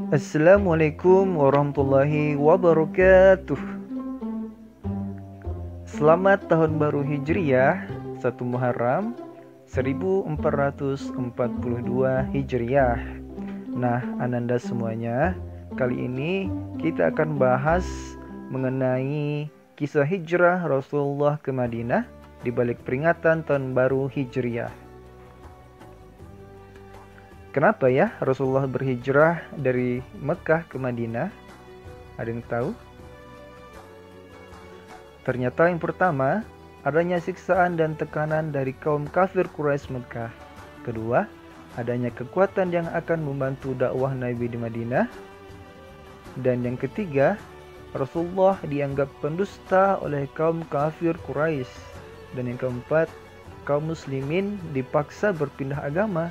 Assalamualaikum warahmatullahi wabarakatuh. Selamat Tahun Baru Hijriah 1 Muharram 1442 Hijriah. Nah, ananda semuanya, kali ini kita akan bahas mengenai kisah hijrah Rasulullah ke Madinah di balik peringatan Tahun Baru Hijriah. Kenapa ya Rasulullah berhijrah dari Mekah ke Madinah? Ada yang tahu? Ternyata yang pertama, adanya siksaan dan tekanan dari kaum kafir Quraisy Mekah. Kedua, adanya kekuatan yang akan membantu dakwah Nabi di Madinah. Dan yang ketiga, Rasulullah dianggap pendusta oleh kaum kafir Quraisy. Dan yang keempat, kaum muslimin dipaksa berpindah agama.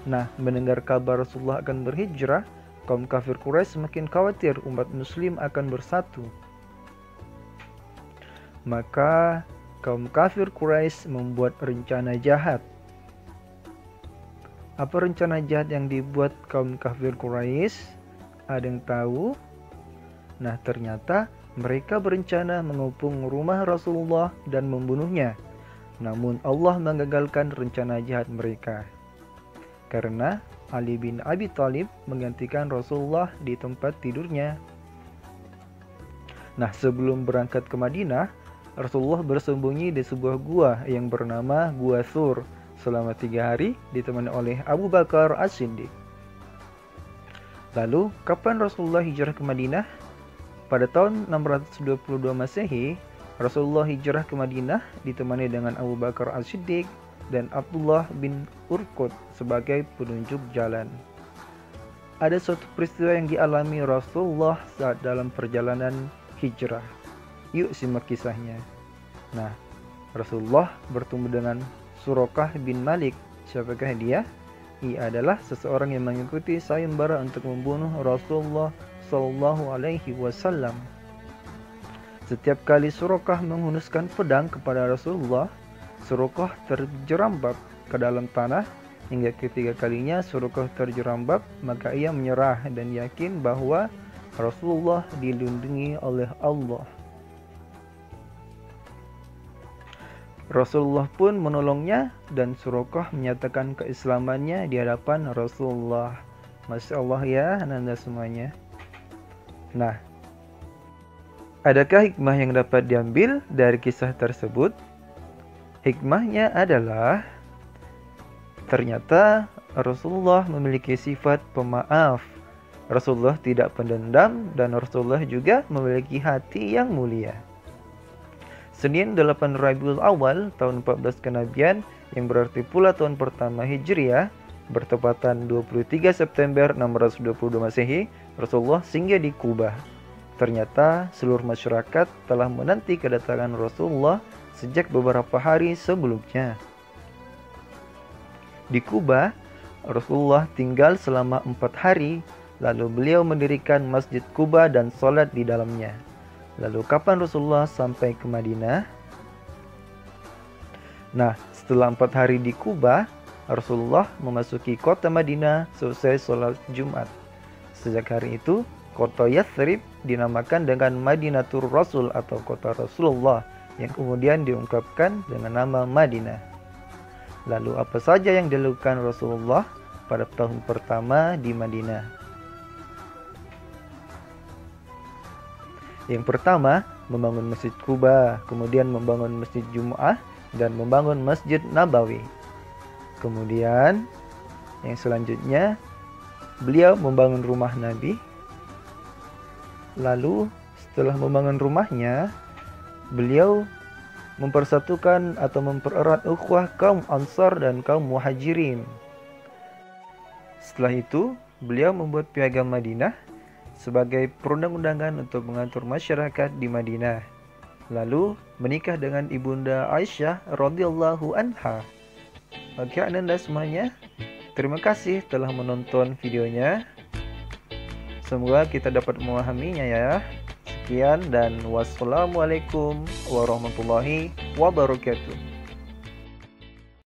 Nah, mendengar kabar Rasulullah akan berhijrah, kaum kafir Quraisy semakin khawatir umat muslim akan bersatu. Maka kaum kafir Quraisy membuat rencana jahat. Apa rencana jahat yang dibuat kaum kafir Quraisy? Ada yang tahu? Nah, ternyata mereka berencana mengepung rumah Rasulullah dan membunuhnya. Namun Allah menggagalkan rencana jahat mereka. Karena Ali bin Abi Thalib menggantikan Rasulullah di tempat tidurnya. Nah, sebelum berangkat ke Madinah, Rasulullah bersembunyi di sebuah gua yang bernama Gua Thur selama 3 hari ditemani oleh Abu Bakar As-Siddiq. Lalu, kapan Rasulullah hijrah ke Madinah? Pada tahun 622 Masehi, Rasulullah hijrah ke Madinah ditemani dengan Abu Bakar As-Siddiq dan Abdullah bin Urqud sebagai penunjuk jalan. Ada suatu peristiwa yang dialami Rasulullah saat dalam perjalanan hijrah. Yuk simak kisahnya. Nah, Rasulullah bertemu dengan Suraqah bin Malik. Siapakah dia? Ia adalah seseorang yang mengikuti sayembara untuk membunuh Rasulullah Shallallahu Alaihi Wasallam. Setiap kali Suraqah menghunuskan pedang kepada Rasulullah, Suraqah terjerambab ke dalam tanah. Hingga ketiga kalinya Suraqah terjerambab, maka ia menyerah dan yakin bahwa Rasulullah dilindungi oleh Allah. Rasulullah pun menolongnya dan Suraqah menyatakan keislamannya di hadapan Rasulullah. Masya Allah ya ananda semuanya. Nah, adakah hikmah yang dapat diambil dari kisah tersebut? Hikmahnya adalah ternyata Rasulullah memiliki sifat pemaaf. Rasulullah tidak pendendam dan Rasulullah juga memiliki hati yang mulia. Senin 8 Rabiul Awal tahun 14 kenabian yang berarti pula tahun pertama Hijriah bertepatan 23 September 622 Masehi, Rasulullah singgah di Kubah. Ternyata seluruh masyarakat telah menanti kedatangan Rasulullah sejak beberapa hari sebelumnya. Di Kubah, Rasulullah tinggal selama 4 hari, lalu beliau mendirikan Masjid Quba dan sholat di dalamnya. Lalu kapan Rasulullah sampai ke Madinah? Nah, setelah 4 hari di Quba, Rasulullah memasuki kota Madinah selesai sholat Jumat. Sejak hari itu, kota Yathrib dinamakan dengan Madinatur Rasul atau kota Rasulullah, yang kemudian diungkapkan dengan nama Madinah. Lalu apa saja yang dilakukan Rasulullah pada tahun pertama di Madinah? Yang pertama, membangun Masjid Quba, kemudian membangun Masjid Jumu'ah, dan membangun Masjid Nabawi. Kemudian, yang selanjutnya, beliau membangun rumah Nabi. Lalu, setelah membangun rumahnya, beliau mempersatukan atau mempererat ukhuwah kaum Ansar dan kaum Muhajirin. Setelah itu, beliau membuat piagam Madinah sebagai perundang-undangan untuk mengatur masyarakat di Madinah. Lalu menikah dengan ibunda Aisyah radhiyallahu anha. Oke ananda semuanya, terima kasih telah menonton videonya. Semoga kita dapat memahaminya ya. Sekian dan wassalamualaikum warahmatullahi wabarakatuh.